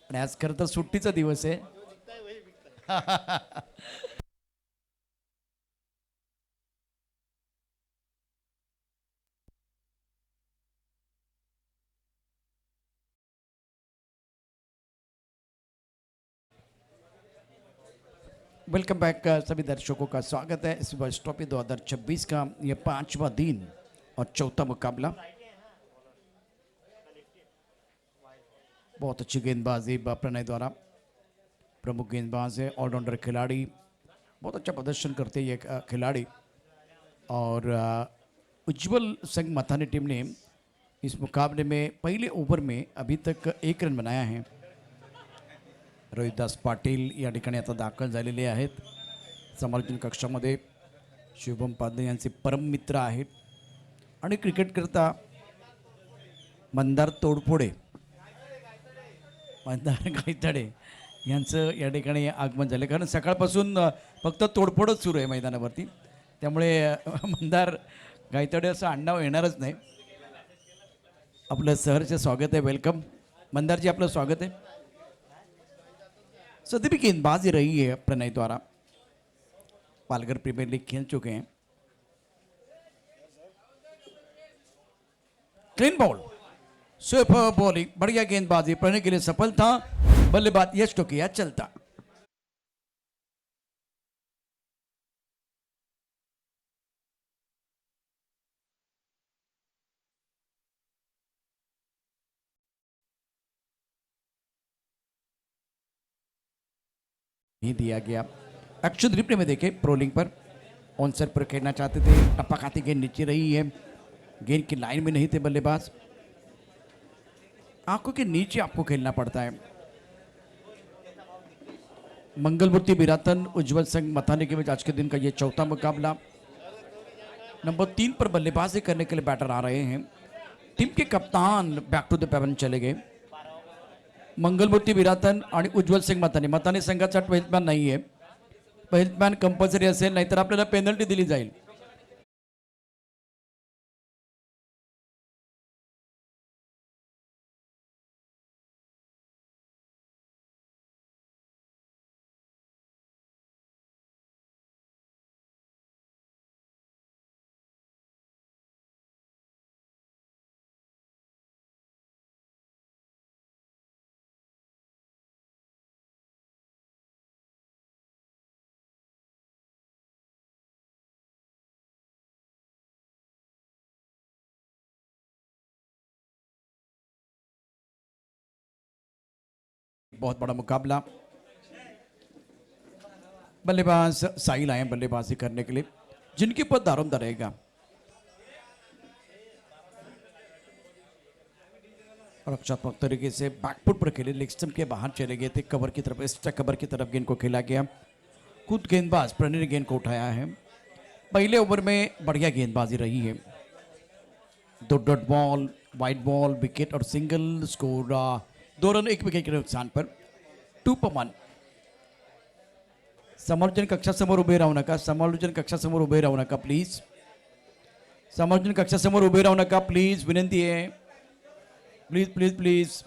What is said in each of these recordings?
आणि आज खरं तर सुट्टीचा दिवस आहे. वेलकम बैक सभी दर्शकों का स्वागत है इस वर्ष ट्रॉफी 2026 का ये पांचवा दिन और चौथा मुकाबला। बहुत अच्छी गेंदबाजी प्रणय द्वारा। प्रमुख गेंदबाज है, ऑलराउंडर खिलाड़ी, बहुत अच्छा प्रदर्शन करते हैं ये खिलाड़ी। और उज्जवल संघ मथानी टीम ने इस मुकाबले में पहले ओव्हर में अभी तक 1 रन बनाया है। रोहितदास पाटील या ठिकाणी आता दाखल झालेले आहेत समालोचन कक्षामध्ये। शुभम पादे यांचे परम मित्र आहेत आणि क्रिकेट करता मंदार तोडफोडे, मंदार गायतडे यांचं या ठिकाणी आगमन झालं, कारण सकाळपासून फक्त तोडफोडच सुरू आहे मैदानावरती। त्यामुळे मंदार गायतडे असं आडनाव येणारच नाही। आपलं सहर्ष स्वागत है, वेलकम मंदार जी, आपलं स्वागत है। सदी भी गेंदबाजी रही है प्रणय द्वारा, पालघर प्रीमियर लीग खेल चुके हैं। क्लीन बॉल, सुपर बॉलिंग, बढ़िया गेंदबाजी, प्रणय के लिए सफल था। बल्लेबाज यश टोकिया चलता। नहीं दिया गया। एक्शन रिप्ले में देखे, प्रोलिंग पर ऑन सेट पर खेलना चाहते थे, टप्पा खाती गेंद नीचे रही है, गेंद की लाइन में नहीं थे बल्लेबाज। आंखों के नीचे आपको खेलना पड़ता है। मंगलमूर्ति बिरातन उज्जवल संघ मथानी के बीच आज के दिन का ये चौथा मुकाबला। नंबर 3 पर बल्लेबाजी करने के लिए बैटर आ रहे हैं। टीम के कप्तान बैक टू द पेवन चले गए। मंगलमूर्ती बिरातन आणि उज्ज्वल सिंग मथानी, मथानी संघाचा 12th मॅन नाही आहे। 12th मॅन कंपल्सरी असेल, नाहीतर आपल्याला पेनल्टी दिली जाईल। बहुत बड़ा मुकाबला। बल्लेबाज साहिल आए बल्लेबाजी करने के लिए, जिनके ऊपर दारोमदार रहेगा। रक्षात्मक तरीके से बैकफुट पर खेले, लेग स्टंप के बाहर चले गए थे, कवर की तरफ, एक्स्ट्रा कवर की तरफ गेंद को खेला गया। खुद गेंदबाज प्रणय ने गेंद को उठाया है। पहले ओवर में बढ़िया गेंदबाजी रही है। 2 dot ball, wide ball, wicket और सिंगल स्कोर, 2 रन 1 विकेट के नुकसान पर 2 पर 1। समालोचन कक्षासमोर उभे राहू नका, समालोचन कक्षासमोर उभे राहू नका प्लीज। समालोचन कक्षासमोर उभे राहू नका प्लीज, विनंती आहे, प्लीज प्लीज प्लीज।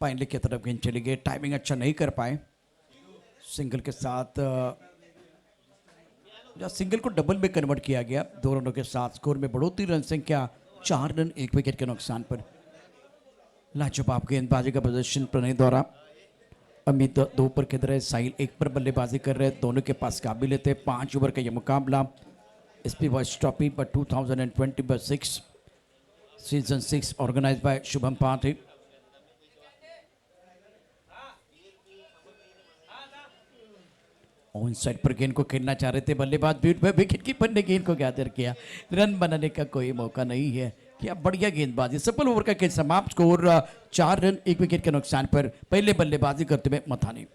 पाइनली की तरफ गेंद चली गई, टाइमिंग अच्छा नहीं कर पाए। सिंगल के साथ या सिंगल को डबल में कन्वर्ट किया गया। 2 रनों के साथ स्कोर में बढ़ोतरी, रन संख्या 4 रन 1 विकेट के नुकसान पर। लाजवाब गेंदबाजी का प्रदर्शन प्रणय द्वारा। अमित 2 पर खेल रहे, साहिल 1 पर बल्लेबाजी कर रहे, दोनों के पास काबिलियत है। 5 ओवर का यह मुकाबला SP voice trophy per 2026 season 6 organise by Shubham पाठी। ऑन साइड पर गेंद को खेलना चाह रहे थे बल्लेबाज, बीट में विकेट कीपर ने गेंद को गैदर किया। रन बनाने का कोई मौका नहीं है। क्या बढ़िया गेंदबाजी, सफल ओवर का खेल समाप्त, स्कोर 4 रन 1 विकेट के नुकसान पर। पहले बल्लेबाजी करते हुए मथानी।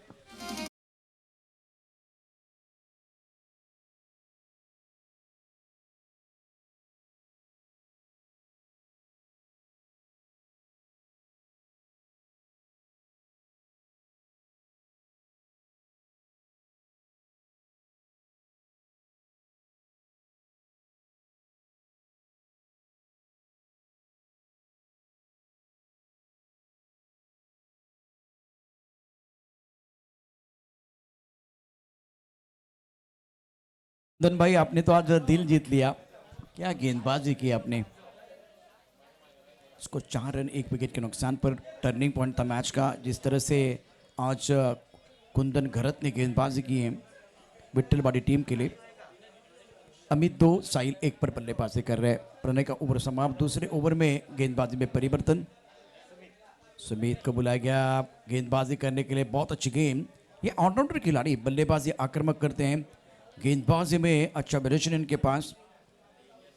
कुंदन भाई, आपने तो आज दिल जीत लिया। क्या गेंदबाजी की आपने। उसको 4 रन 1 विकेट के नुकसान पर टर्निंग पॉइंट था मैच का। जिस तरह से आज कुंदन घरत ने गेंदबाजी की है विट्ठलवाड़ी टीम के लिए। अमित 2, साहिल 1 पर बल्लेबाजी कर रहे हैं। प्रणय का ओवर समाप्त। दूसरे ओवर में गेंदबाजी में परिवर्तन। सुमित को बुलाया गया गेंदबाजी करने के लिए। बहुत अच्छी गेंद। ये ऑलराउंडर खिलाड़ी बल्लेबाजी आक्रामक करते हैं, गेंदबाजी में अच्छा वेरिएशन इनके पास।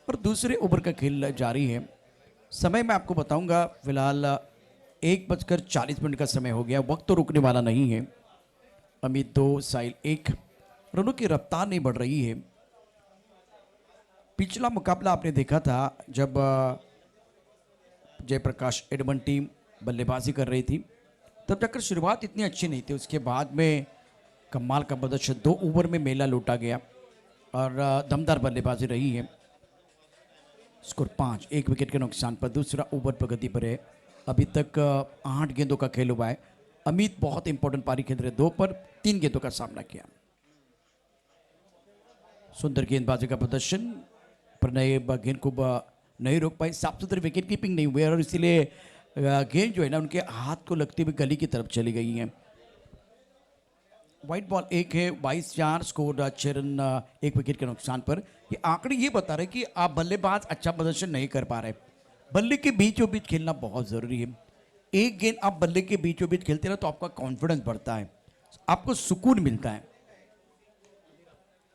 और दूसरे ओवर का खेल जारी है। समय मैं आपको बताऊंगा। फिलहाल 1:40 का समय हो गया। वक्त तो रुकने वाला नहीं है। अमित 2, साहिल 1। रनों की रफ्तार नहीं बढ़ रही है। पिछला मुकाबला आपने देखा था जब जयप्रकाश एडमन टीम बल्लेबाजी कर रही थी, तब जाकर शुरुआत इतनी अच्छी नहीं थी। उसके बाद में कमाल का प्रदर्शन। 2 ओवर में मेला लूटा गया और दमदार बल्लेबाजी रही है। स्कोर 5, 1 विकेट के नुकसान पर। दूसरा ओवर प्रगति पर है। अभी तक 8 गेंदों का खेल हुआ है। अमित बहुत इंपॉर्टेंट पारी खेल रहे। 2 पर 3 गेंदों का सामना किया। सुंदर गेंदबाजी का प्रदर्शन। प्रणय गेंद को नहीं रोक पाए। साफ सुथरी विकेट कीपिंग नहीं हुई और इसीलिए गेंद जो है ना उनके हाथ को लगती हुई गली की तरफ चली गई है। व्हाइट बॉल 1 है। 22-4 स्कोर। 6 रन 1 विकेट के नुकसान पर। ये आंकड़े ये बता रहे कि आप बल्लेबाज अच्छा प्रदर्शन नहीं कर पा रहे। बल्ले के बीचों बीच खेलना बहुत ज़रूरी है। एक गेंद आप बल्ले के बीचों बीच खेलते रहो तो आपका कॉन्फिडेंस बढ़ता है, आपको सुकून मिलता है।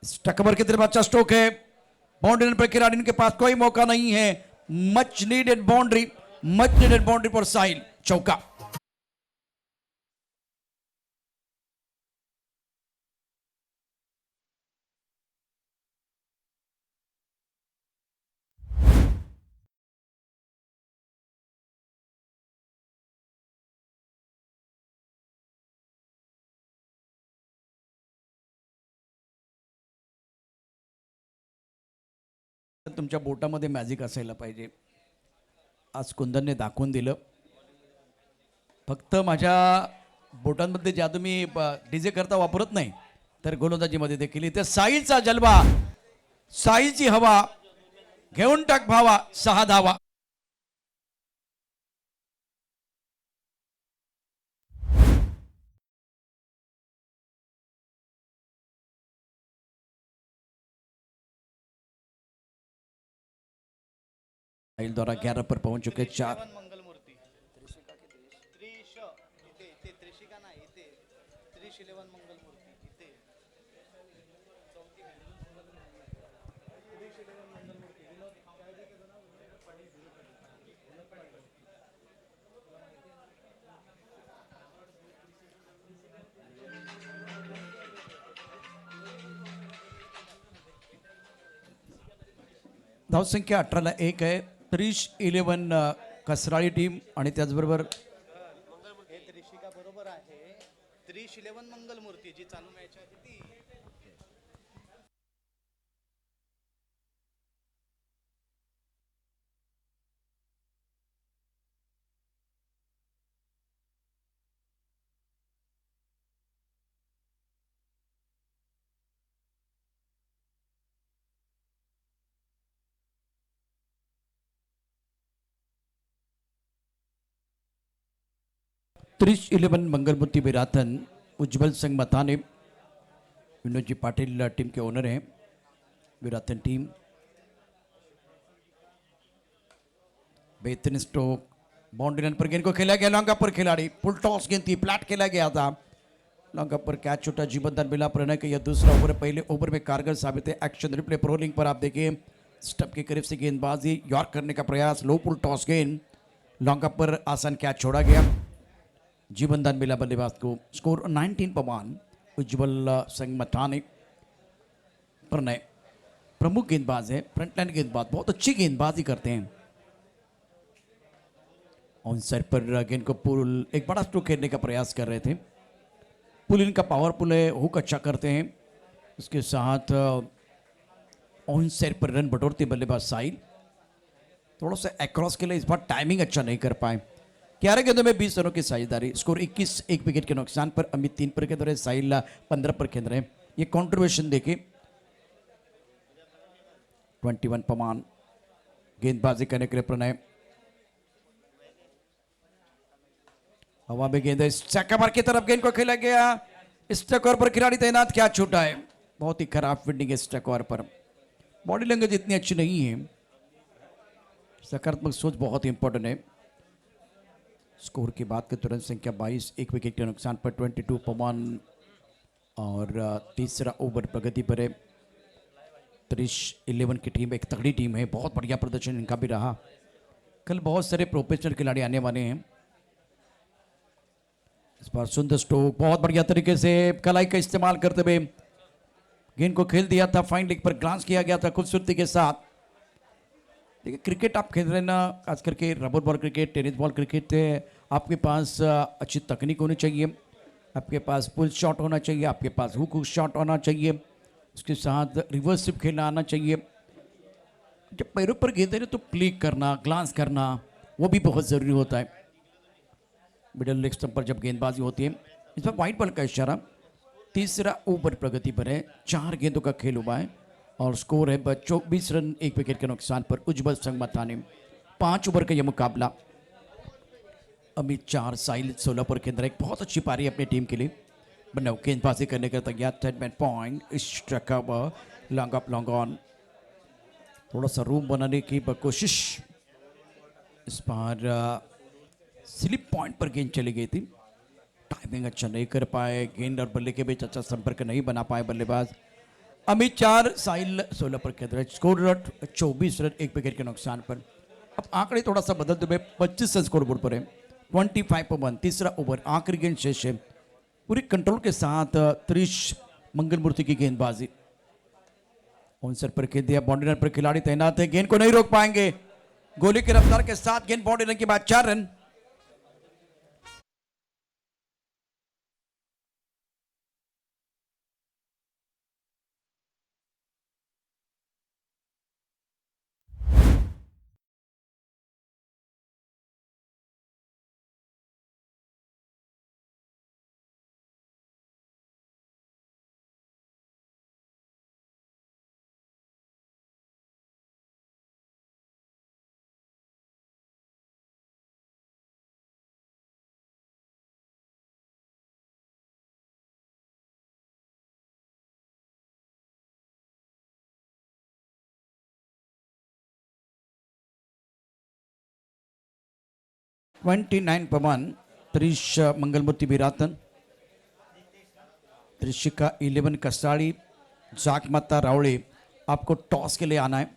स्टकवर की तरफ अच्छा स्ट्रोक है। बाउंड्री पर खिलाड़ी के पास कोई मौका नहीं है। Much needed boundary for Sahil. चौका। तुमच्या बोटामध्ये मॅजिक असायला पाहिजे. आज कुंदनने दाखवून दिलं. फक्त माझ्या बोटांमध्ये जादू मी डीजे करता वापरत नाही, तर गोलंदाजीमध्ये देखील इथे साहिलचा जलवा, साहिलची हवा. घेऊन टाक भावा. 6 धावा. साहिल द्वारा 11 पर पहुंच चुके 4. मंगलमूर्ती त्रिश इथे इथे त्रिशिका नाही इथे 11 मंगलमूर्ती इथे धावसंख्या 18ला 1 आहे. 11 कसराळी टीम आणि त्याचबरोबर हे त्रिशिका बरोबर आहे. 11 मंगलमूर्ती जी चालू मॅच आहे ती. त्रिश 11 मंगलमूर्ति विराथन. उज्जवल सिंह मथाने विनोद जी पाटिल टीम के ओनर हैं. विराथन टीम बेहतरीन स्ट्रोक. बाउंड्री लाइन पर गेंद को खेला गया. लॉन्ग पर खिलाड़ी फुल टॉस गेंद थी, फ्लैट खेला गया था. लॉन्ग पर कैच छूटा. जीवनदान मिला. प्रणय का यह दूसरा ओवर. पहले ओवर में कारगर साबित है. एक्शन रिप्ले प्रोलिंग पर आप देखिए स्टंप के करीब से गेंदबाजी. यॉर्क करने का प्रयास. लो पुल टॉस गेंद. लॉन्ग पर आसान कैच छोड़ा गया. जीवनदान मिला बल्लेबाज को. स्कोर 19-1. उज्जवल सिंह मथाने. प्रणय प्रमुख गेंदबाज है. फ्रंटलाइन गेंदबाज, बहुत अच्छी गेंदबाजी करते हैं. ऑन साइड पर गेंद को पुल, एक बड़ा स्ट्रोक खेलने का प्रयास कर रहे थे. पुल इनका पावरफुल है. हुक अच्छा करते हैं. उसके साथ ऑन साइड पर रन बटोरते बल्लेबाज साहिल. थोड़ा सा अक्रॉस के लिए इस बार टाइमिंग अच्छा नहीं कर पाए. 11 गेंदों में 20 रनों की साझेदारी. स्कोर 21, 1 विकेट के नुकसान पर. अमित 3 पर खेल रहे. साहिल 15 पर खेल रहे हैं. ये कॉन्ट्रीब्यूशन देखे 21 पमान गेंदबाजी करने के लिए प्रणय, हवा में गेंद स्टैकर की तरफ गेंद को खेला गया, स्टैकर पर खिलाड़ी तैनात, क्या छूटा है, बहुत ही खराब फील्डिंग है स्टैकर पर, बॉडी लैंग्वेज इतनी अच्छी नहीं है, सकारात्मक सोच बहुत ही इंपॉर्टेंट है। स्कोर की बात करें तो रन संख्या 22, एक विकेट के नुकसान पर 22 पवन और तीसरा ओवर प्रगति पर है। 11 की टीम एक तगड़ी टीम है, बहुत बढ़िया प्रदर्शन इनका भी रहा। कल बहुत सारे प्रोफेशनल खिलाड़ी आने वाले हैं। इस बार सुंदर स्ट्रोक, बहुत बढ़िया तरीके से कलाई का इस्तेमाल करते हुए गेंद को खेल दिया था, फाइन लेग पर ग्लांस किया गया था खूबसूरती के साथ। देखिए क्रिकेट आप खेल रहे हैं ना, खास करके rubber ball cricket, tennis ball cricket, आपके पास अच्छी तकनीक होनी चाहिए, आपके पास पुल शॉट होना चाहिए, आपके पास हुक शॉट होना चाहिए, उसके साथ रिवर्स स्विप खेलना आना चाहिए। जब पैरों पर गेंद है तो प्लेक करना, ग्लांस करना, वो भी बहुत ज़रूरी होता है। मिडल लेग स्टंप पर जब गेंदबाजी होती है, इस पर वाइट बॉल का इशारा। तीसरा ओवर प्रगति पर है, 4 गेंदों का खेल हुआ है और स्कोर है 24 रन, 1 विकेट के नुकसान पर उज्जवल संगमता ने 5 ओवर का यह मुकाबला। अमित 4, साहिल 16 पर के अंदर एक बहुत अच्छी पारी अपनी टीम के लिए। बनव गेंदबाजी करने का तैयार, 10 man point, strike over, long up long on, थोड़ा सा रूम बनाने की कोशिश। इस बार स्लिप पॉइंट पर गेंद चली गई थी, टाइमिंग अच्छा नहीं कर पाए, गेंद और बल्ले के बीच अच्छा संपर्क नहीं बना पाए बल्लेबाज। अमित 4, साहिल 16 पर के अंदर, स्कोर 24 रन, 1 विकेट के नुकसान पर। अब आंकड़े थोड़ा सा बदलते हुए 25 रन स्कोर बोर्ड पर है, 25 पर 1, तीसरा ओवर, आखिरी गेंद शेष है। पूरी कंट्रोल के साथ त्रिश मंगलमूर्ति की गेंदबाजी, ऑनसर पर खेल दिया, बाउंड्री रन पर खिलाड़ी तैनात है, गेंद को नहीं रोक पाएंगे, गोली की रफ्तार के साथ गेंद बाउंड्री रन के बाद 4 रन। ट्वेंटी 29 पवन, त्रिश मंगलमूर्ति विरातन, त्रिशिका 11 कसाड़ी, जाकमता रावले, आपको टॉस के लिए आना है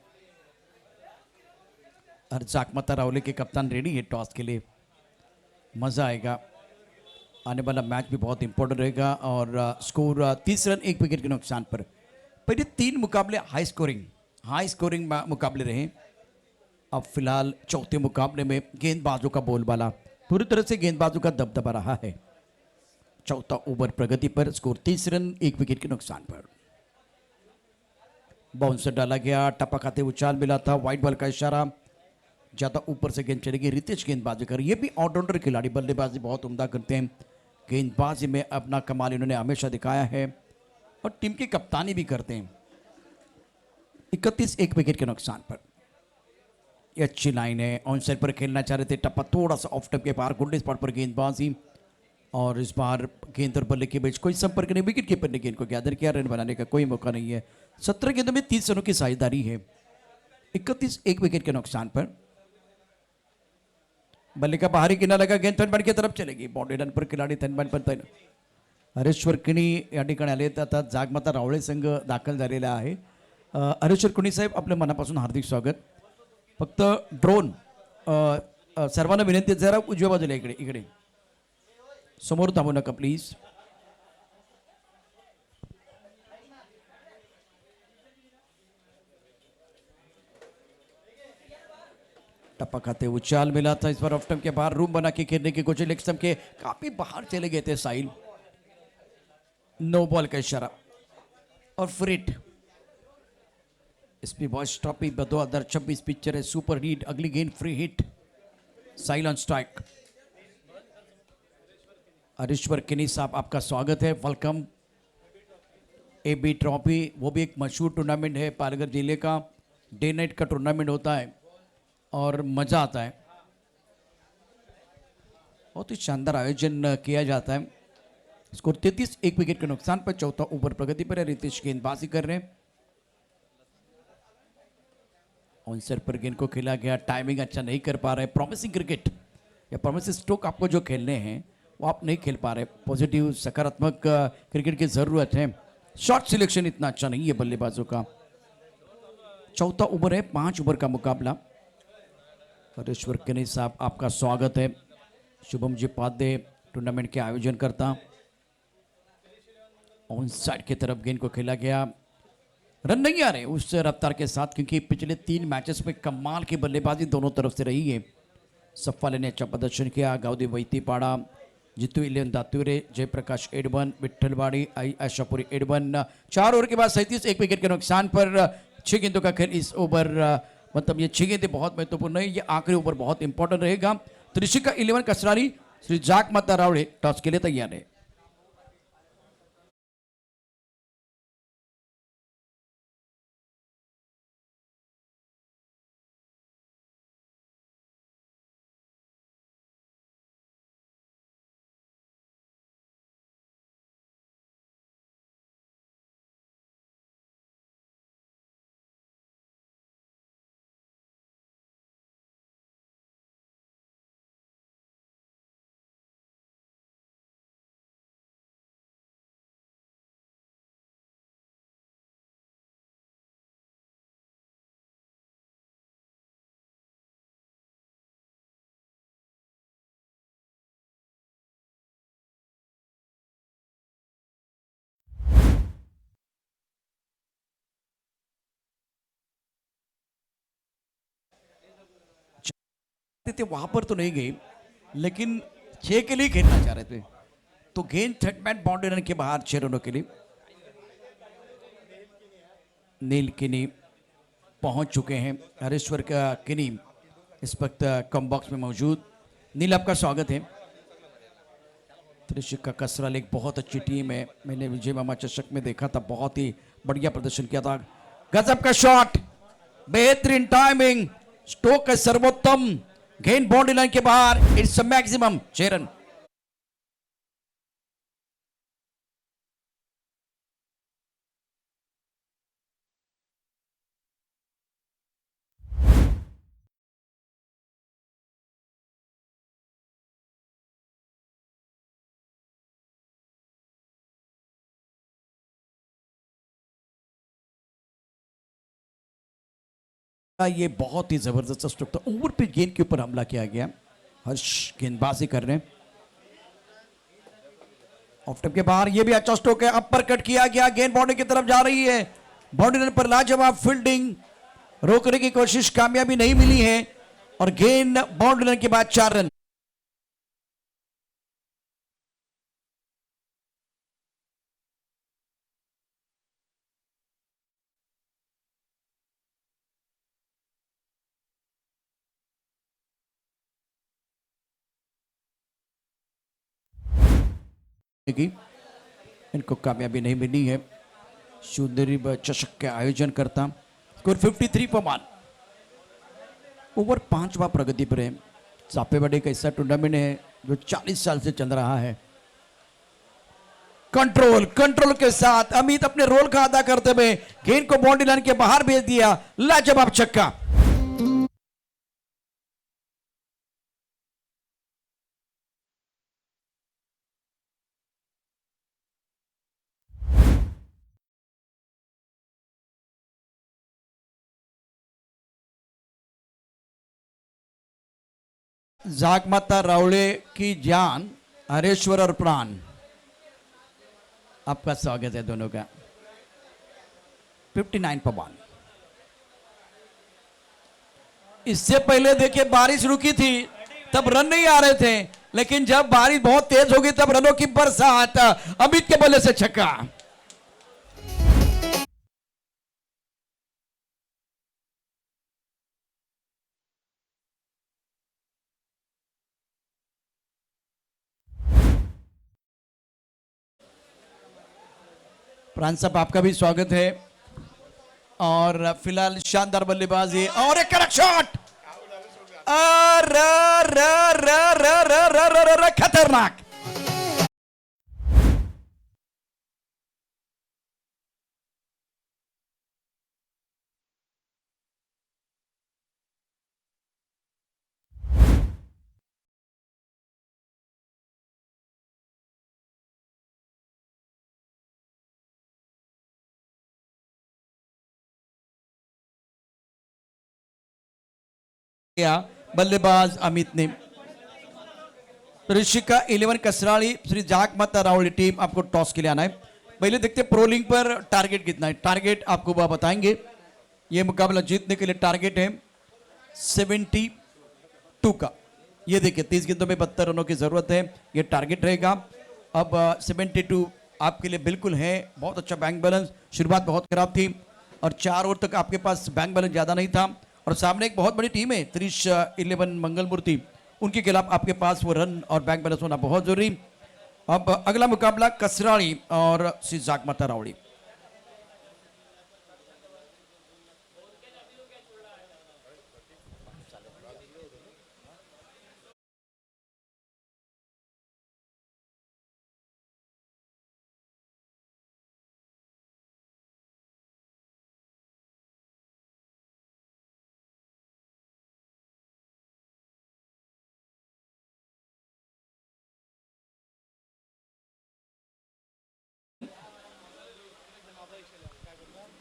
और जाकमता रावले के कप्तान रेडी है टॉस के लिए, मज़ा आएगा। आने वाला मैच भी बहुत इंपॉर्टेंट रहेगा और स्कोर 30 रन, 1 विकेट के नुकसान पर। पहले 3 मुकाबले हाई स्कोरिंग मुकाबले रहे। अब फिलहाल चौथे मुकाबले में गेंदबाजों का बोलबाला, पूरी तरह से गेंदबाजों का दबदबा रहा है। चौथा ओवर प्रगति पर, स्कोर 30 रन, 1 विकेट के नुकसान पर। बाउंसर डाला गया, टप्पा खाते उछाल मिला था, व्हाइट बॉल का इशारा, ज्यादा ऊपर से गेंद चलेगी। रितेश गेंदबाजी कर, ये भी ऑलराउंडर खिलाड़ी, बल्लेबाजी बहुत उम्दा करते हैं, गेंदबाजी में अपना कमाल इन्होंने हमेशा दिखाया है और टीम की कप्तानी भी करते हैं। 31, 1 विकेट के नुकसान पर। ये अच्छी लाइन है, ऑन साइड पर खेलना चाह रहे थे, टप्पा थोड़ा सा ऑफ टप के पार, गुंडे स्पॉट पर गेंदबाजी और इस बार गेंद और बल्ले के बीच कोई संपर्क नहीं, विकेट कीपर ने गेंद को गैदर किया, रन बनाने का कोई मौका नहीं है। 17 गेंदों में 30 रनों की साझेदारी है। 31, 1 विकेट के नुकसान पर। बल्ले का बाहरी किनारा लगा, गेंद थनबन की तरफ चलेगी, बाउंड्री रन पर खिलाडी थनबन पण हरेश्वर किणी या ठिकाणी आले, आता जागमाता रावळे संघ दाखल झालेला आहे। हरेश्वर किणी साहेब, आपल्या मनापासून हार्दिक स्वागत। फक्त ड्रोन सर्वांना विनंती, जरा उजव्या बाजूला इकडे समोर थांबू नका प्लीज। टप्पा खाते उछाल मिला था, इस बार ऑफ स्टंप के बाहर रूम बना के खेलने की कोशिश, लेग स्टंप के काफी बाहर चले गए थे साहिल। नो बॉल का इशारा और fret. SP boys trophy 2026 picture है सुपर हिट, अगली गेंद free hit, Sahil on strike. Harishwar किनी साहब, आपका स्वागत है, वेलकम। एबी ट्रॉफी, वो भी एक मशहूर टूर्नामेंट है पालघर जिले का, डे नाइट का टूर्नामेंट होता है और मज़ा आता है। बहुत ही शानदार आयोजन किया जाता है। स्कोर 33, एक विकेट के नुकसान पर। चौथा ओवर प्रगति पर है। रितेश गेंदबाजी कर रहे हैं। ऑनसर पर गेंद को खेला गया, टाइमिंग अच्छा नहीं कर पा रहे। प्रॉमिसिंग क्रिकेट या प्रॉमिसिंग स्ट्रोक आपको जो खेलने हैं वो आप नहीं खेल पा रहे। पॉजिटिव सकारात्मक क्रिकेट की ज़रूरत है। शॉट सिलेक्शन इतना अच्छा नहीं है बल्लेबाजों का। चौथा ओवर है, 5 ओवर का मुकाबला। हरेश्वर किनी साहब आपका स्वागत है। शुभम जी पाध्ये टूर्नामेंट के आयोजन करता। ऑन साइड की तरफ गेंद को खेला गया, रन नहीं आ रहे उस रफ्तार के साथ, क्योंकि पिछले 3 मैचेस में कमाल की बल्लेबाजी दोनों तरफ से रही है। सफ्फाले ने अच्छा प्रदर्शन किया। गावदी वैतीपाड़ा, जितू इलेवन दातुरे, जयप्रकाश एडवन, विठ्ठलवाड़ी, आशापुरी एडवन। 4 ओवर के बाद 37, एक विकेट के नुकसान पर। 6 गेंदों का खेल इस ओवर, मतलब ये 6 गेंदें बहुत महत्वपूर्ण है। ये आखिरी ओवर बहुत इंपॉर्टेंट रहेगा। त्रिशिका 11 कसरारी, श्री जाक माता रावड़े टॉस के लिए तैयार है। थे वहां पर तो नहीं गई, लेकिन 6 के लिए खेलना चाह रहे थे, तो गेंद थर्ड बाउंड्री रन के बाहर 6 रनों के लिए। नील किनी पहुंच चुके हैं। हरेश्वर का किनी इस वक्त कम बॉक्स में मौजूद। नील आपका स्वागत है। त्रिशिका कसराल एक बहुत अच्छी टीम है। मैंने विजय मामा चषक में देखा था, बहुत ही बढ़िया प्रदर्शन किया था। गजब का शॉट, बेहतरीन टाइमिंग, स्टोक का सर्वोत्तम गेंद बाउंड्री लाइन के बाहर। Its maximum 6 run. ये बहुत ही जबरदस्त स्ट्रोक था। ओवर पे गेंद के ऊपर हमला किया गया। हर्ष गेंदबाजी कर रहे हैं। ऑफ टेप के बाहर ये भी अच्छा स्ट्रोक है। अपर कट किया गया, गेंद बाउंड्री की तरफ जा रही है। बाउंड्री लाइन पर लाजवाब फील्डिंग, रोकने की कोशिश कामयाबी नहीं मिली है और गेंद बाउंड्री लाइन के बाद 4 रन। इनको कामयाबी नहीं मिली है। सुंदरी चषक के आयोजन करता। Score 53 for 1। ओवर 5वां प्रगति पर है। सापेवाड़ी का ऐसा टूर्नामेंट है जो 40 साल से चल रहा है। कंट्रोल के साथ अमित अपने रोल का अदा करते हुए गेंद को बाउंड्री लाइन के बाहर भेज दिया। लाजवाब छक्का। जाग माता रावड़े की जान, हरेश्वर और प्राण, आपका स्वागत है दोनों का। 59 पर 1। इससे पहले देखिए बारिश रुकी थी, तब रन नहीं आ रहे थे, लेकिन जब बारिश बहुत तेज होगी तब रनों की बरसात। अमित के बल्ले से छक्का। प्राण साहब आपका भी स्वागत है। और फिलहाल शानदार बल्लेबाजी और एक कड़क शॉट, अरे खतरनाक। या बल्लेबाज अमितने। ऋषिका 11 कसराली श्री जाग माता रावड़ी टीम आपको टॉस के लिए आना है। पहले देखते हैं प्रोलिंग पर टारगेट कितना है। टारगेट आपको वह बताएंगे। ये मुकाबला जीतने के लिए टारगेट है 72 का। ये देखिए 30 गेंदों में 72 रनों की जरूरत है, ये टारगेट रहेगा। अब 72 आपके लिए बिल्कुल है। बहुत अच्छा बैंक बैलेंस, शुरुआत बहुत खराब थी और 4 ओवर तक आपके पास बैंक बैलेंस ज़्यादा नहीं था और सामने एक बहुत बड़ी टीम है 11 मंगलमूर्ति, उनके खिलाफ आपके पास वो रन और बैंक बैलेंस होना बहुत जरूरी। अब अगला मुकाबला कसराड़ी और श्री जाग माता रावड़ी।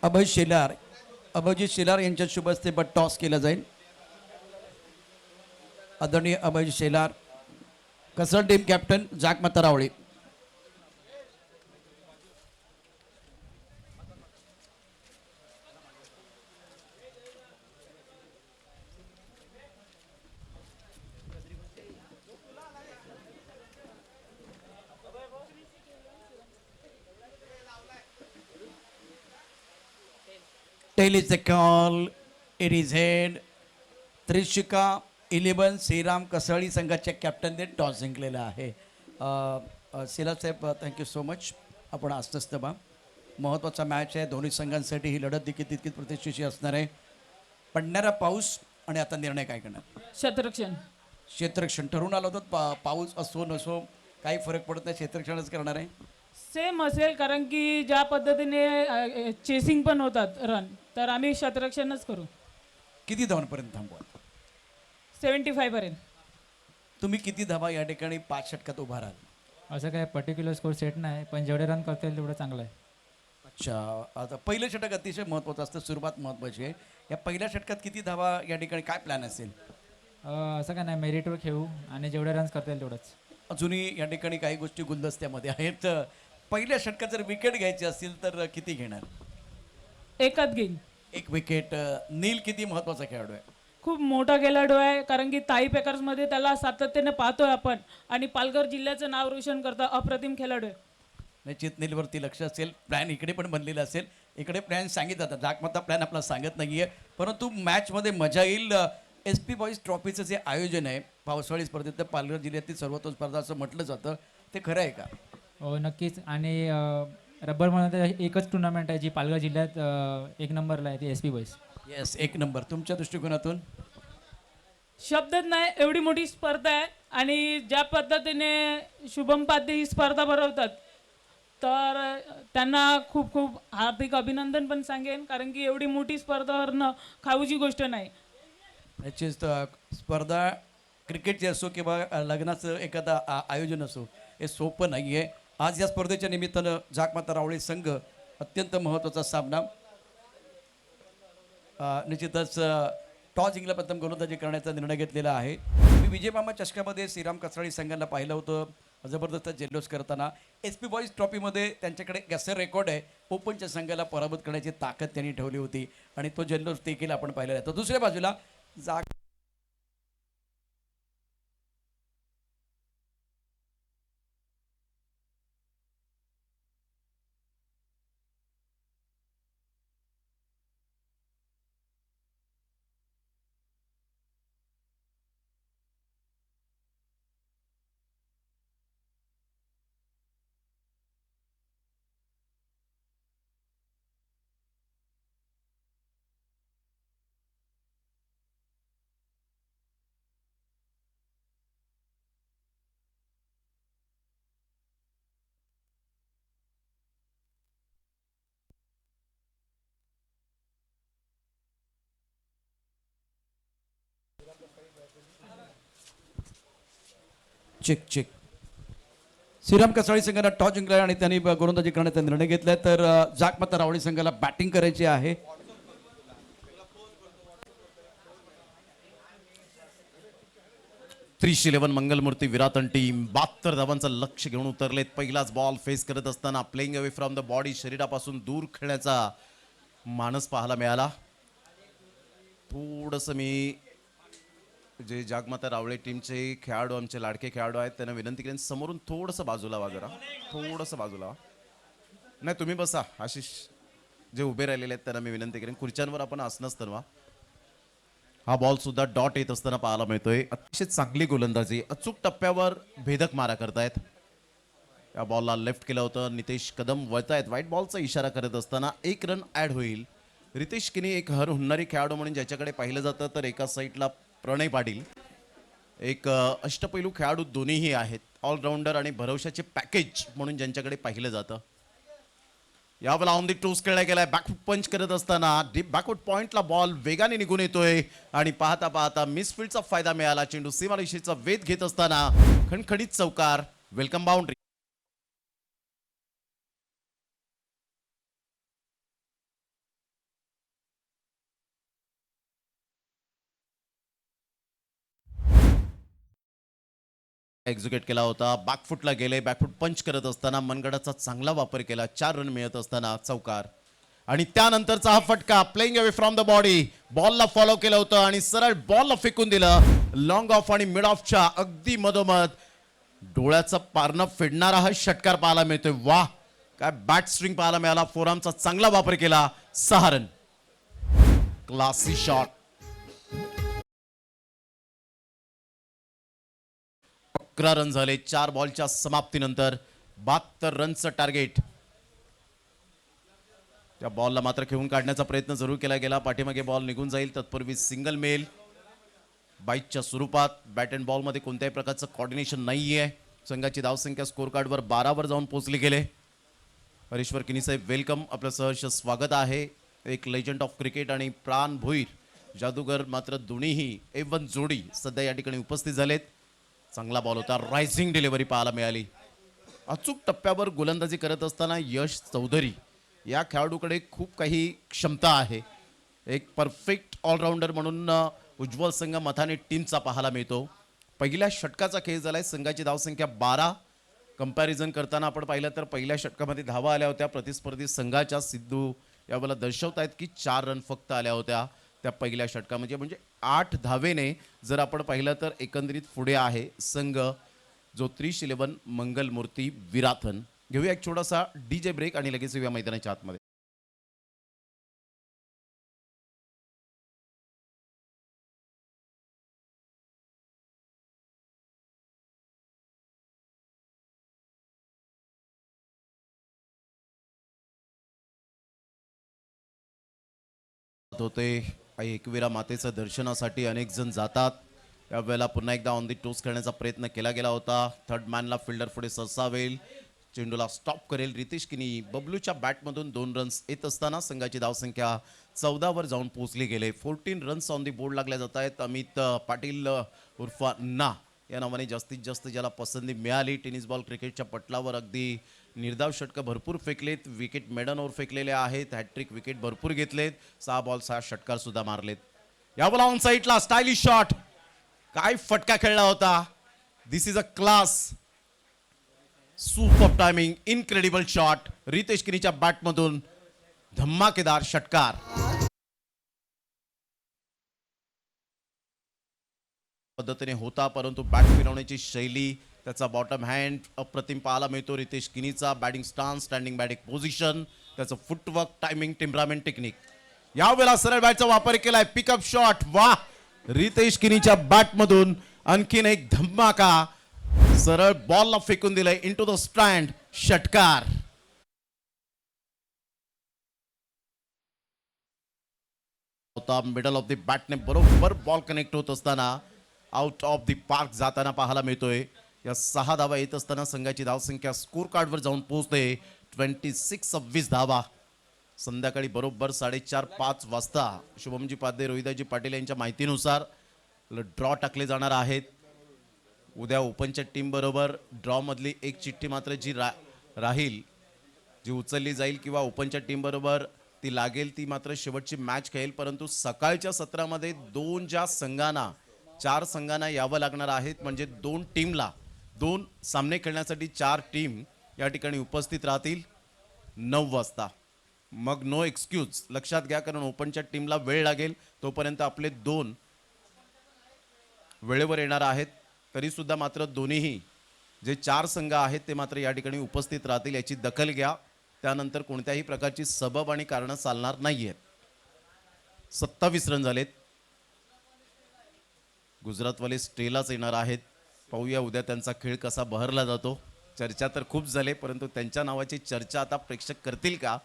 अभय शेलार, अभयजी शेलार यांच्या शुभ हस्ते टॉस केला जाईल। आदरणीय अभयजी शेलार, कसर टीम कॅप्टन जागमाता रावळे। Tail is the call. It is head. Trishika 11 Shriram कसळी संघाच्या कॅप्टनने टॉस जिंकलेला आहे। सिला साहेब थँक्यू सो मच, आपण असतच बा। महत्त्वाचा मॅच आहे, दोन्ही संघांसाठी ही लढत देखील तितकीच प्रतिष्ठेची असणार आहे। पडणारा पाऊस आणि आता निर्णय काय करणार? क्षेत्ररक्षण. क्षेत्ररक्षण ठरवून आलं होतं, पाऊस असो नसो काही फरक पडत नाही, क्षेत्ररक्षणच करणार आहे। सेम असेल, कारण की ज्या पद्धतीने चेसिंग पण होतात रन, तर आम्ही क्षेत्ररक्षणच करू। किती धावांपर्यंत थांबवा? 75 पर्यंत। तुम्ही किती धावा या ठिकाणी 5 षटकात उभा राहाल? असं काय पर्टिक्युलर स्कोर सेट नाही, पण जेवढे रन करता येईल तेवढं चांगलं आहे। अच्छा, आता पहिलं षटक अतिशय महत्त्वाचं असतं, सुरुवात महत्त्वाची आहे। या पहिल्या षटकात किती धावा या ठिकाणी काय प्लॅन असेल? असं काय नाही, मेरिटवर खेळू आणि जेवढे रन्स करता येईल तेवढंच। अजूनही या ठिकाणी काही गोष्टी गुलदस्त्यामध्ये आहेत। पहिल्या षटकात जर विकेट घ्यायची असेल तर किती घेणार? एकच गेम। एक विकेट। नील किती महत्त्वाचा खेळाडू आहे? खूप मोठा खेळाडू आहे, कारण की ताई पॅकर्समध्ये त्याला सातत्याने पाहतोय आपण आणि पालघर जिल्ह्याचं नाव रोशन करता अप्रतिम खेळाडू आहे। निश्चित नीलवरती लक्ष असेल, प्लॅन इकडे पण बनलेला असेल। इकडे प्लॅन सांगितलं जातं, जागमाता प्लॅन आपला सांगत नाहीये, परंतु मॅचमध्ये मजा येईल। SP बॉईज ट्रॉफीचं जे आयोजन आहे पावसाळी स्पर्धेत, तर पालघर जिल्ह्यातील सर्वोत्तम स्पर्धा असं म्हटलं जातं, ते खरं आहे का? हो नक्कीच, आणि रबर म्हणून तर एकच टुर्नामेंट आहे जी पालघर जिल्ह्यात 1 नंबरला आहे, ती SP बॉईज। Yes, 1 number. तुमच्या दृष्टिकोनातून? शब्दच नाही, एवढी मोठी स्पर्धा आहे आणि ज्या पद्धतीने शुभम पाध्ये ही स्पर्धा भरवतात, तर त्यांना खूप खूप हार्दिक अभिनंदन पण सांगेन, कारण की एवढी मोठी स्पर्धा भरणं खाऊची गोष्ट नाही। याची स्पर्धा क्रिकेटची असो किंवा लग्नाचं एखादा आयोजन असो, हे सोपं नाही आहे। आज या स्पर्धेच्या निमित्तानं जागमाता रावळे संघ अत्यंत महत्त्वाचा सामना, निश्चितच टॉस जिंकला प्रथम गोलंदाजी करण्याचा निर्णय घेतलेला आहे। मी विजय मामा चषकामध्ये श्रीराम कसराळी संघाला पाहिलं होतं जबरदस्त जल्लोष करताना। SP बॉईज ट्रॉफीमध्ये त्यांच्याकडे गॅसर रेकॉर्ड आहे, ओपनच्या संघाला पराभूत करण्याची ताकद त्यांनी ठेवली होती आणि तो जल्लोष देखील आपण पाहिलेला आहे। तर दुसऱ्या बाजूला जाग चेक चेक. श्रीराम कसाळी संघाने टॉस जिंकला आणि त्यांनी गोलंदाजी करण्याचा निर्णय घेतलाय. तर जागमाता रावळी संघाला बॅटिंग करायची आहे. त्रिश11 मंगलमूर्ती विराटन टीम 72 धावांचं लक्ष घेऊन उतरलेत. पहिलाच बॉल फेस करत असताना playing away from the body, शरीरापासून दूर खेळण्याचा मानस पाहायला मिळाला. थोडंसं मी जे जागमाता रावळे टीमचे खेळाडू, आमचे लाडके खेळाडू आहेत, त्यांना विनंती करेन समोरून थोडंसं बाजूला व्हा, जरा थोडंसं बाजूला व्हा. नाही तुम्ही बसा. आशिष जे उभे राहिलेले आहेत त्यांना मी विनंती करेन खुर्च्यांवर आपण आसनच तरवा. हा बॉल सुद्धा डॉट येत असताना पाहायला मिळतोय. अतिशय चांगली गोलंदाजी, अचूक टप्प्यावर भेदक मारा करतायत. या बॉलला लेफ्ट केलं होतं. नितेश कदम वळतायत. व्हाईट बॉलचा इशारा करत असताना 1 रन ॲड होईल. रितेश किनी एक हर हुन्नरी खेळाडू म्हणून ज्याच्याकडे पाहिलं जातं, तर एका साईडला प्रणय पाटील एक अष्टपैलू खेळाडू दोन्हीही आहेत. ऑलराऊंडर आणि भरवशाचे पॅकेज म्हणून ज्यांच्याकडे पाहिलं जातं. यावेळेला ऑन दी टोस खेळला गेलाय. बॅकफूट पंच करत असताना डीप बॅकवर्ड पॉइंटला बॉल वेगाने निघून येतोय आणि पाहता पाहता मिसफिल्डचा फायदा मिळाला. चेंडू सीमारेषेचा वेध घेत असताना खणखणीत चौकार. Welcome boundary. एक्झिक्यूट केला होता. बॅकफुटला गेले. बॅकफुट पंच करत असताना मनगडाचा चांगला वापर केला. 4 रन मिळत असताना चौकार. आणि त्यानंतरचा हा फटका playing away from the body. बॉलला फॉलो केलं होतं आणि सरळ बॉलला फेकून दिलं. लॉंग ऑफ आणि मिड ऑफच्या अगदी मधोमध डोळ्याचं पारणं फेडणारा हा षटकार पाहायला मिळतोय. वाह, काय बॅट स्ट्रिंग पाहायला मिळाला. फोरआर्मचा चांगला वापर केला. 6 रन. Classy shot. 11 रन झाले 4 बॉलच्या समाप्तीनंतर. 72 रनचं टार्गेट. त्या बॉलला मात्र खेळून काढण्याचा प्रयत्न जरूर केला गेला. पाठीमागे बॉल निघून जाईल. तत्पूर्वी सिंगल मेल बाईटच्या स्वरूपात. बॅट अँड बॉलमध्ये कोणत्याही प्रकारचं कॉर्डिनेशन नाही आहे. संघाची धावसंख्या स्कोर कार्डवर 12 वर जाऊन पोहोचली गेले. हरीश्वर किनी साहेब वेलकम, आपलं सहर्ष स्वागत आहे. एक लेजंड ऑफ क्रिकेट आणि प्राण भोईर जादूगर मात्र दोन्हीही A1 जोडी सध्या या ठिकाणी उपस्थित झालेत. चांगला बॉल होता. रायझिंग डिलिव्हरी पाहायला मिळाली. अचूक टप्प्यावर गोलंदाजी करत असताना यश चौधरी या खेळाडूकडे खूप काही क्षमता आहे. एक परफेक्ट ऑलराऊंडर म्हणून उज्ज्वल संघ मथाने टीमचा पाहायला मिळतो. पहिल्या षटकाचा खेळ झालाय. संघाची धावसंख्या 12. कंपॅरिझन करताना आपण पाहिलं तर पहिल्या षटकामध्ये धावा आल्या होत्या. प्रतिस्पर्धी संघाच्या सिद्धू यावेळेला दर्शवत आहेत की 4 रन फक्त आल्या होत्या त्या पहिल्या षटकामध्ये. म्हणजे 8 धावेने जर आपण पाहिलं तर एकंदरीत पुढे आहे संघ जो त्रिश11 मंगलमूर्ती विराथन. घेऊया एक छोटासा DJ ब्रेक आणि लगेच येऊया मैदानाच्या आतमध्ये. होते एकविरा मातेचं दर्शनासाठी अनेक जण जातात. यावेळेला पुन्हा एकदा ऑन दी टोस करण्याचा प्रयत्न केला गेला होता. थर्ड मॅनला फिल्डर पुढे सरसावेल. चेंडूला स्टॉप करेल रितेश किनी. बबलूच्या बॅटमधून 2 रन्स येत असताना संघाची धावसंख्या 14 वर जाऊन पोहोचली गेले. 14 रन्स ऑन दी बोर्ड लागल्या जात आहेत. अमित पाटील उर्फ अन्ना या नावाने जास्तीत जास्त ज्याला पसंती मिळाली. टेनिस बॉल क्रिकेटच्या पटलावर अगदी निर्धाव षटकं भरपूर फेकलेत. विकेट मेडनवर फेकलेले आहेत. हॅट्रिक विकेट भरपूर घेतलेत. 6 बॉल 6 षटकार सुद्धा मारलेत. यावेळेला ऑन साईडला स्टायलिश शॉट. काय फटका खेळला होता. This is a class. Super timing. Incredible shot. Ritesh किनीच्या बॅटमधून धमाकेदार षटकार. पद्धतीने होता परंतु बॅट फिरवण्याची शैली, त्याचा बॉटम हँड अप्रतिम पाहायला मिळतो. रितेश किनीचा batting stance, standing batting position, त्याचं फुटवर्क, टायमिंग, टेम्परामेंट, टेक्निक. यावेळेला सरळ बॅटचा वापर केलाय. Pickup shot. वाह, रितेश किनीच्या बॅटमधून आणखीन एक धमाका. सरळ बॉलला फेकून दिलाय इनटू द स्टँड. षटकार. होता मिडल ऑफ द बॅटने बरोबर बॉल कनेक्ट होत असताना आउट ऑफ द पार्क जाताना पाहायला मिळतोय. या 6 धावा येत असताना संघाची धावसंख्या स्कोर कार्डवर जाऊन पोहोचते 26 धावा. संध्याकाळी बरोबर 4:30-5 वाजता शुभमजी पाध्ये, रोहिदाजी पाटील यांच्या माहितीनुसार ड्रॉ टाकले जाणार आहेत. उद्या ओपनच्या टीम बरोबर ड्रॉ मधली एक चिठ्ठी मात्र जी राहील, जी उचलली जाईल किंवा ओपनच्या टीम बरोबर ती लागेल, ती मात्र शेवटची मॅच खेळेल. परंतु सकाळच्या सत्रामध्ये चार संघांना यावं लागणार आहेत. म्हणजे 2 टीमला 2 सामने खेळण्यासाठी 4 टीम या ठिकाणी उपस्थित राहतील 9 वाजता. मग नो एक्सक्यूज लक्षात घ्या, कारण ओपनच्या टीमला वेळ लागेल. तोपर्यंत आपले 2 वेळेवर येणार आहेत. तरी सुद्धा मात्र दोन्हीही जे 4 संघ आहेत ते मात्र या ठिकाणी उपस्थित राहतील, याची दखल घ्या. त्यानंतर कोणत्याही प्रकारची सबब आणि कारणं चालणार नाहीयेत. 27 रन झालेत. गुजरातवाले स्टेलाच येणार आहेत. पाहूया उद्या त्यांचा खेळ कसा बहरला जातो. चर्चा तर खूप झाले, परंतु त्यांच्या नावाची चर्चा आता प्रेक्षक करतील का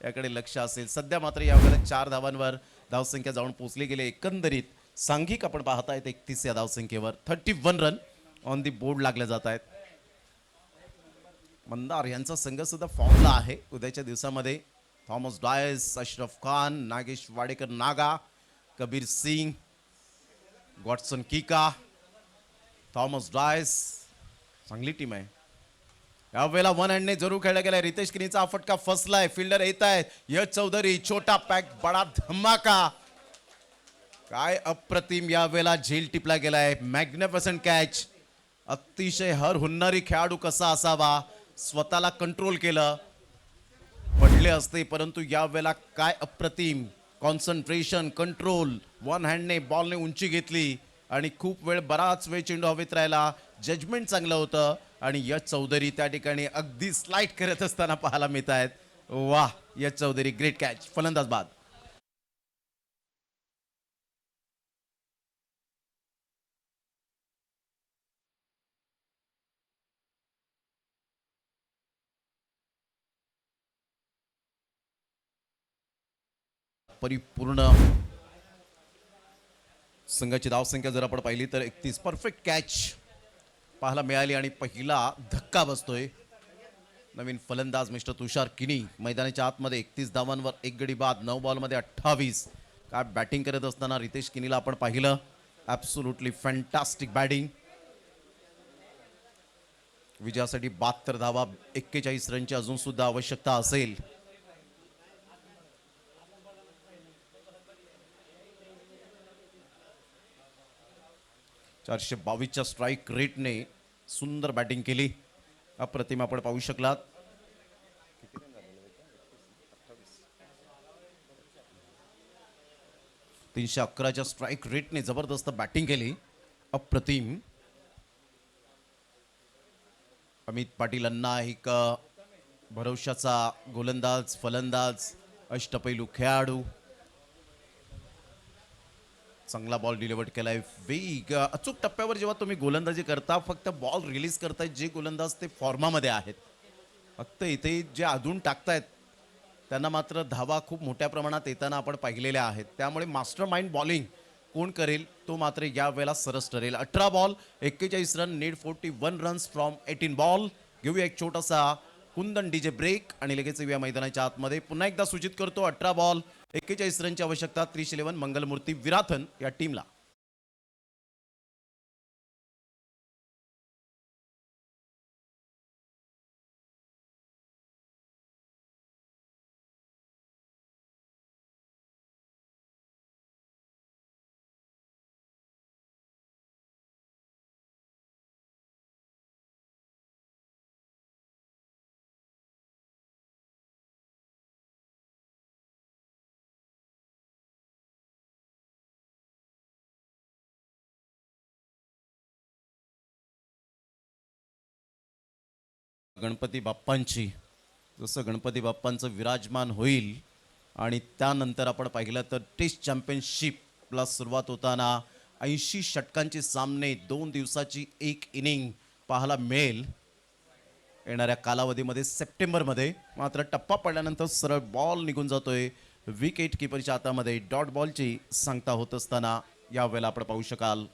याकडे लक्ष असेल. सध्या मात्र यावेळेला 4 धावांवर धावसंख्या जाऊन पोहोचली गेली. एकंदरीत सांघिक आपण पाहतायत 31 या धावसंख्येवर 31 रन ऑन दी बोर्ड लागले जात आहेत. मंदार यांचा संघ सुद्धा फॉर्मला आहे. उद्याच्या दिवसामध्ये थॉमस डायस, अशरफ खान, नागेश वाडेकर नागा, कबीर सिंग, गॉटसन किका, थॉमस डायस, चांगली टीम आहे. यावेळेला 1 हँडने जरूर खेळला गेलाय. रितेश किनीचा हा फटका फसलाय. फिल्डर येत आहेत. यश चौधरी, छोटा पॅक बडा धमाका. काय अप्रतिम यावेळेला झेल टिपला गेलाय. Magnificent catch. अतिशय हुन्नरी खेळाडू कसा असावा, स्वतःला कंट्रोल केलं. पडले असते, परंतु यावेळेला काय अप्रतिम कॉन्सन्ट्रेशन, कंट्रोल. 1 हँडने बॉलने उंची घेतली आणि खूप वेळ, बराच वेळ चेंडू हवेत राहिला. जजमेंट चांगलं होतं आणि यश चौधरी त्या ठिकाणी अगदी स्लाइड करत असताना पाहायला मिळत आहेत. वाह, यश चौधरी ग्रेट कॅच. फलंदाज बाद. परिपूर्ण संघाची धावसंख्या जर आपण पाहिली तर 31. परफेक्ट कॅच पाहायला मिळाली आणि पहिला धक्का बसतोय. नवीन फलंदाज मिस्टर तुषार किनी मैदानाच्या आतमध्ये 31 धावांवर 1 गडी बाद, 9 बॉलमध्ये 28. काय बॅटिंग करत असताना रितेश किनीला आपण पाहिलं. Absolutely fantastic batting. विजयासाठी 72 धावा, 41 रनची अजून सुद्धा आवश्यकता असेल. 422च्या स्ट्राईक रेटने सुंदर बॅटिंग केली. अप्रतिम आपण पाहू शकलात. 311च्या स्ट्राईक रेटने जबरदस्त बॅटिंग केली. अप्रतिम. अमित पाटील यांना एक भरवशाचा गोलंदाज, फलंदाज, अष्टपैलू खेळाडू. चांगला बॉल डिलिव्हर्ड केलाय. वेग अचूक टप्प्यावर जेव्हा तुम्ही गोलंदाजी करता, फक्त बॉल रिलीज करतायत जे गोलंदाज ते फॉर्मामध्ये आहेत. फक्त इथे जे अधून टाकतायत त्यांना मात्र धावा खूप मोठ्या प्रमाणात येताना आपण पाहिलेल्या आहेत. त्यामुळे मास्टर माइंड बॉलिंग कोण करेल तो मात्र या वेळेला सरस ठरेल. 18 ball 41 run, need 41 runs from 18 ball. घेऊया एक छोटासा कुंदन डीजे ब्रेक आणि लगेच येऊया मैदानाच्या आतमध्ये. पुन्हा एकदा सूचित करतो 18 बॉल 41 रनची आवश्यकता 311 मंगलमूर्ती विराथन या टीमला. गणपती बाप्पांची, जसं गणपती बाप्पांचं विराजमान होईल आणि त्यानंतर आपण पाहिलं तर टेस्ट चॅम्पियनशिपला सुरुवात होताना 80 षटकांचे सामने, 2 दिवसाची 1 इनिंग पाहायला मिळेल येणाऱ्या कालावधीमध्ये. सप्टेंबरमध्ये मात्र टप्पा पडल्यानंतर सरळ बॉल निघून जातोय विकेट किपरच्या हातामध्ये. डॉट बॉलची सांगता होत असताना यावेळेला आपण पाहू शकाल.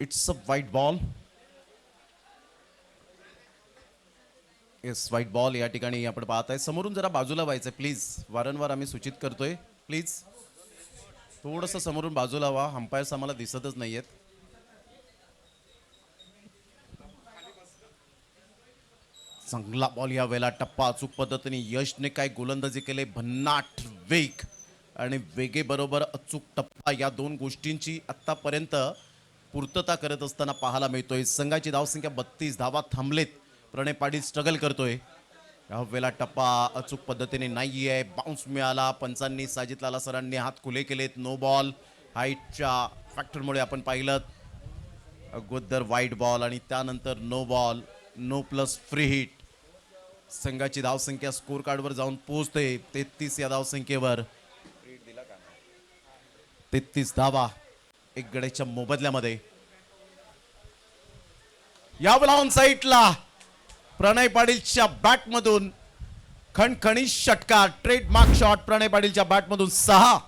It's a white ball. Yes, white ball या ठिकाणी आपण पाहताय. समोरून जरा बाजूला व्हायचं प्लीज. वारंवार आम्ही सूचित करतोय, प्लीज थोडंसं समोरून बाजूला व्हा. अंपायर्स आम्हाला दिसतच नाहीयेत. चांगला बॉल या वेळेला टप्पा अचूक पद्धतीने यशने काय गोलंदाजी केले. भन्नाट वेग आणि वेगेबरोबर अचूक टप्पा या दोन गोष्टींची आतापर्यंत पूर्तता करत असताना पाहायला मिळतोय. संघाची धावसंख्या 32 धावा थांबलेत. प्रणय पाटील स्ट्रगल करतोय. या वेळेला टप्पा अचूक पद्धतीने नाही आहे. बाउन्स मिळाला. पंचांनी साजिद लाला सरांनी हात खुले केलेत. No ball. हाईटच्या फॅक्टरमुळे आपण पाहिलं अगोदर व्हाईट बॉल आणि त्यानंतर no ball. No plus free hit. संघाची धावसंख्या स्कोर कार्डवर जाऊन पोहोचते 33 या धावसंख्येवर. 33 धावा एक गड्याच्या मोबदल्यामध्ये. यावेळेला ऑन साईडला प्रणय पाटीलच्या बॅटमधून खणखणीत षटकार. ट्रेडमार्क शॉट प्रणय पाटीलच्या बॅटमधून 6.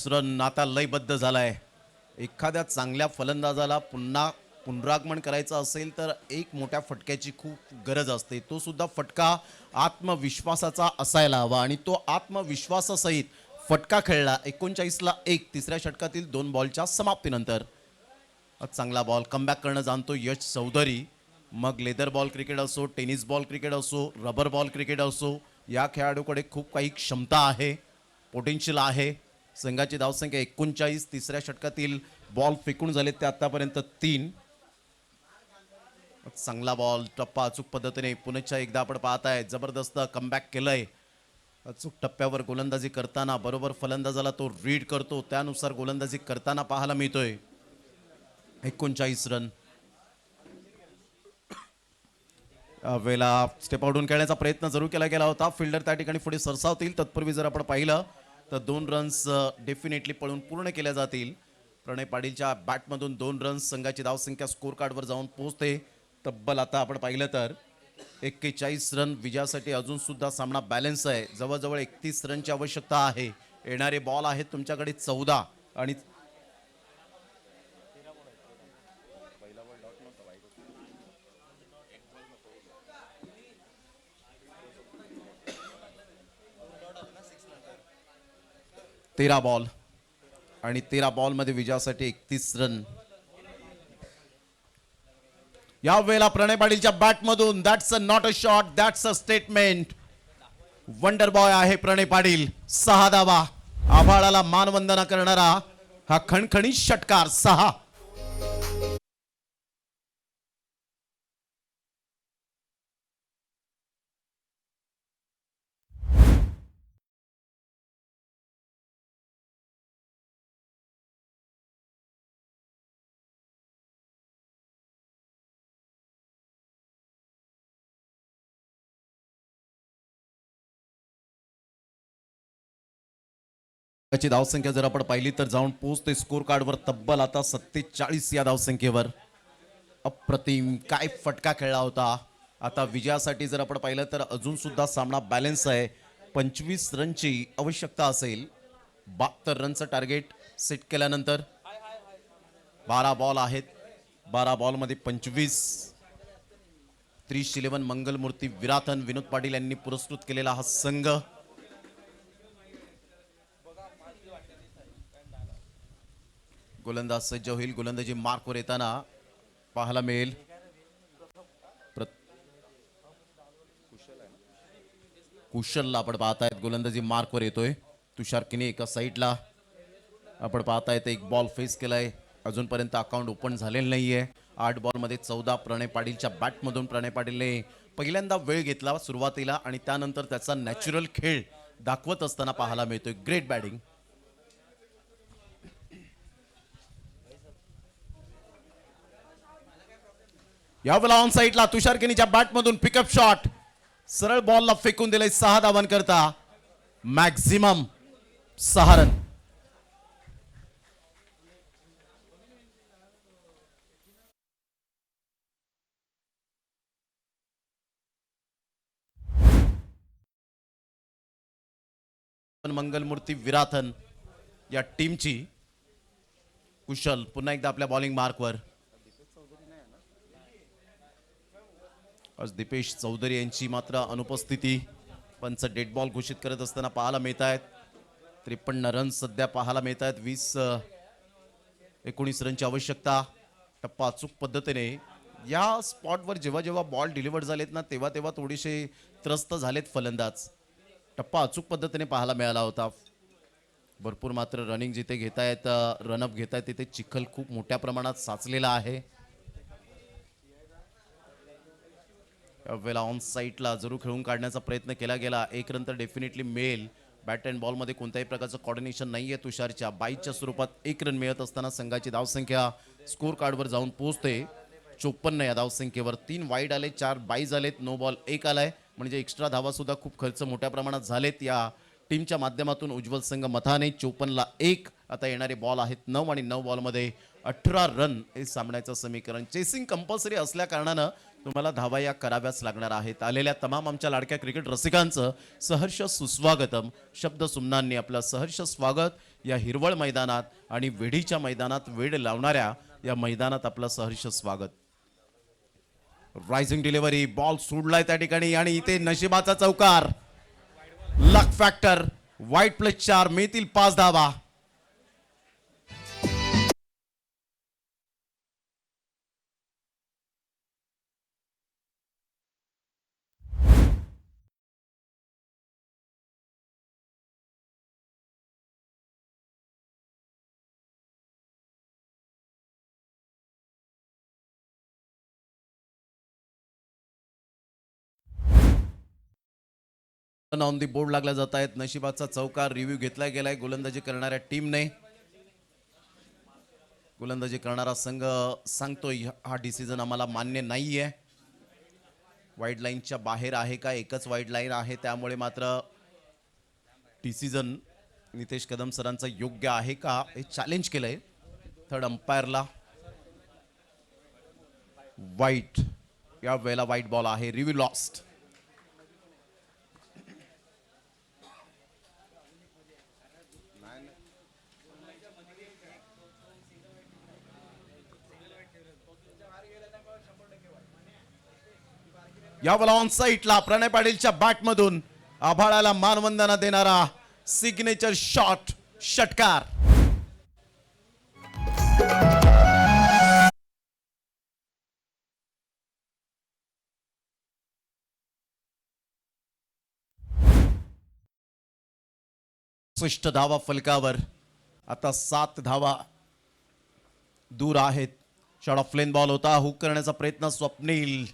रन आता लयबद्ध झालाय. एखाद्या चांगल्या फलंदाजाला पुनरागमन करायचं असेल तर एक मोठ्या फटक्याची खूप गरज असते. तो सुद्धा फटका आत्मविश्वासाचा असायला हवा आणि तो आत्मविश्वासासहित फटका खेळला. 39ला 1 तिसऱ्या षटकातील 2 बॉलच्या समाप्तीनंतर. चांगला बॉल कमबॅक करणं जाणतो यश चौधरी. मग लेदर बॉल क्रिकेट असो, टेनिस बॉल क्रिकेट असो, रबर बॉल क्रिकेट असो, या खेळाडूकडे खूप काही क्षमता आहे, पोटेन्शियल आहे. संघाची धावसंख्या 39. तिसऱ्या षटकातील बॉल फेकून झाले ते आतापर्यंत 3. चांगला बॉल टप्पा अचूक पद्धतीने पुन्हा एकदा आपण पाहताय. जबरदस्त कमबॅक केलंय. अचूक टप्प्यावर गोलंदाजी करताना बरोबर फलंदाजाला तो रीड करतो, त्यानुसार गोलंदाजी करताना पाहायला मिळतोय. 39 रन. वेळेला स्टेप आउटून खेळण्याचा प्रयत्न जरूर केला गेला होता. फिल्डर त्या ठिकाणी पुढे सरसावतील. तत्पूर्वी जर आपण पाहिलं तर 2 रन्स डेफिनेटली पळून पूर्ण केल्या जातील. प्रणय पाटीलच्या बॅटमधून 2 रन्स. संघाची धावसंख्या स्कोर कार्डवर जाऊन पोहोचते तब्बल आता आपण पाहिलं तर 41 रन. विजयासाठी अजून सुद्धा सामना बॅलन्स आहे. जवळजवळ 31 रनची आवश्यकता आहे. येणारे बॉल आहेत तुमच्याकडे 14 आणि तेरा बॉल आणि 13 बॉलमध्ये विजयासाठी 31 रन. या वेळेला प्रणय पाटीलच्या बॅटमधून that's a not a shot, that's a statement. Wonder boy आहे प्रणय पाटील. 6 धावा. आभाळाला मानवंदना करणारा हा खणखणीत षटकार. 6. त्याची धावसंख्या जर आपण पाहिली तर जाऊन पोहोचते स्कोर कार्डवर तब्बल आता 47 या धावसंख्येवर. अप्रतिम काय फटका खेळला होता. आता विजयासाठी जर आपण पाहिलं तर अजून सुद्धा सामना बॅलन्स आहे. 25 रनची आवश्यकता असेल. 72 रनचं टार्गेट सेट केल्यानंतर 12 बॉल आहेत. 12 बॉलमध्ये 25. 30-11 मंगलमूर्ती विराथन विनोद पाटील यांनी पुरस्कृत केलेला हा संघ. गोलंदाज सज्ज होईल. गोलंदाजी मार्कवर येताना पाहायला मिळेल. कुशलला आपण पाहतायत गोलंदाजी मार्कवर येतोय. तुषार किने एका साईडला आपण पाहतायत. एक बॉल फेस केलाय. अजूनपर्यंत अकाउंट ओपन झालेलं नाहीये. 8 बॉलमध्ये 14. प्रणय पाटीलच्या बॅटमधून प्रणय पाटीलने पहिल्यांदा वेळ घेतला सुरुवातीला आणि त्यानंतर त्याचा नॅचरल खेळ दाखवत असताना पाहायला मिळतोय. Great batting. यावेळेला ऑन साईडला तुषार किनीच्या बॅटमधून पिकअप शॉट. सरळ बॉलला फेकून दिलंय 6 धावांकरता. Maximum 6 run. मंगलमूर्ती विराथन या टीमची कुशल पुन्हा एकदा आपल्या बॉलिंग मार्कवर. आज दीपेश चौधरी यांची मात्र अनुपस्थिती पंच डेड बॉल घोषित करत असताना पाहायला मिळत आहेत. 53 रन सध्या पाहायला मिळत आहेत. 19 रनची आवश्यकता. टप्पा अचूक पद्धतीने या स्पॉटवर जेव्हा जेव्हा बॉल डिलिव्हर झालेत ना तेव्हा तेव्हा थोडेसे त्रस्त झालेत फलंदाज. टप्पा अचूक पद्धतीने पाहायला मिळाला होता. भरपूर मात्र रनिंग जिथे घेतायत रनअप घेतायत तिथे चिखल खूप मोठ्या प्रमाणात साचलेला आहे. वेळेला ऑन साईटला जरूर खेळून काढण्याचा प्रयत्न केला गेला. 1 रन तर डेफिनेटली मिळेल. बॅट अँड बॉलमध्ये कोणत्याही प्रकारचं कॉर्डिनेशन नाही आहे तुषारच्या. 22च्या स्वरूपात 1 रन मिळत असताना संघाची धावसंख्या स्कोर कार्डवर जाऊन पोहोचते 54 या धावसंख्येवर. 3 वाईड आले, 4 बाईज आलेत, नो बॉल 1 आलाय. म्हणजे एक्स्ट्रा धावा सुद्धा खूप खर्च मोठ्या प्रमाणात झालेत या टीमच्या माध्यमातून. उज्ज्वल संघ मथाने 54ला 1. आता येणारे बॉल आहेत 9 आणि 9 बॉलमध्ये 18 रन हे सामन्याचं समीकरण. चेसिंग कंपल्सरी असल्या कारणानं तुम्हाला धावा या कराव्याच लागणार आहेत. आलेल्या तमाम आमच्या लाडक्या क्रिकेट रसिकांचं सहर्ष सुस्वागतम. शब्द सुमनांनी आपलं सहर्ष स्वागत या हिरवळ मैदानात आणि वेढीच्या मैदानात वेड लावणाऱ्या या मैदानात आपलं सहर्ष स्वागत. रायझिंग डिलिव्हरी, बॉल सोडलाय त्या ठिकाणी आणि इथे नशिबाचा चौकार. लक फॅक्टर. वाईट प्लस 4 मिळतील 5 धावा. ऑन दी बोर्ड लागला जात आहेत. नशिबाचा चौकार रिव्ह्यू घेतला गेलाय गोलंदाजी करणाऱ्या टीमने. गोलंदाजी करणारा संघ सांगतोय हा डिसिजन आम्हाला मान्य नाहीये. वाईड लाईनच्या बाहेर आहे का, एकच वाईड लाईन आहे, त्यामुळे मात्र डिसिजन नितेश कदम सरांचा योग्य आहे का हे चॅलेंज केलंय थर्ड अंपायरला. वाईट, या वेळेला वाईट बॉल आहे. Review lost. यावेळेला ऑन साईटला प्रणय पाटीलच्या बॅटमधून आभाळाला मानवंदना देणारा सिग्नेचर शॉट, षटकार. स्पष्ट धावा फलकावर. आता 7 धावा दूर आहेत. शॉट ऑफ लेन बॉल होता. हुक करण्याचा प्रयत्न स्वप्नील,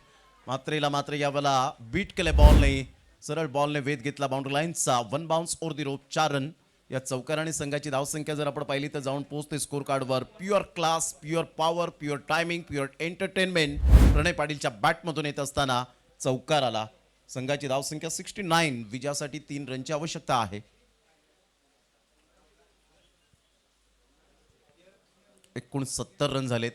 मात्रेला मात्र यावेळेला बीट केले बॉलने. सरळ बॉलने वेध घेतला बाउंड्री लाईनचा. 1 bounce over the rope, 4 run. या चौकाराने संघाची धावसंख्या जर आपण पाहिली तर जाऊन पोहोचते स्कोर कार्डवर. Pure class, pure power, pure timing, pure entertainment Pranay पाटीलच्या बॅटमधून येत असताना चौकार आला. संघाची धावसंख्या 69. विजयासाठी 3 रनची आवश्यकता आहे. 69 रन झालेत.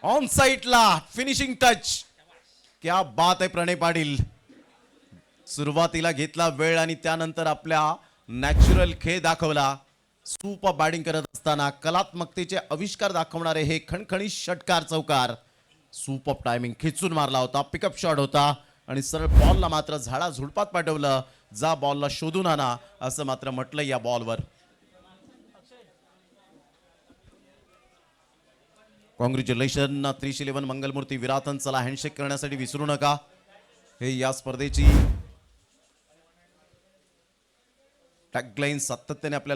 ऑन साइटला फिनिशिंग टच. क्या बात आहे प्रणय पाटील. सुरुवातीला घेतला वेळ आणि त्यानंतर आपल्या नॅचरल खेळ दाखवला. सुपर बॅटिंग करत असताना कलात्मकतेचे आविष्कार दाखवणारे हे खणखणीत षटकार चौकार. सुपर टायमिंग, खिचून मारला होता. पिकअप शॉट होता आणि सरळ बॉलला मात्र झाडा झुडपात पाठवलं. जा बॉलला शोधून आणा असं मात्र म्हटलं या बॉलवर. कॉंग्रॅच्युलेशन 311 मंगलमूर्ती विराथन. चला हँडशेक करण्यासाठी विसरू नका. हे या स्पर्धेची टॅगलाईन सातत्याने आपल्याला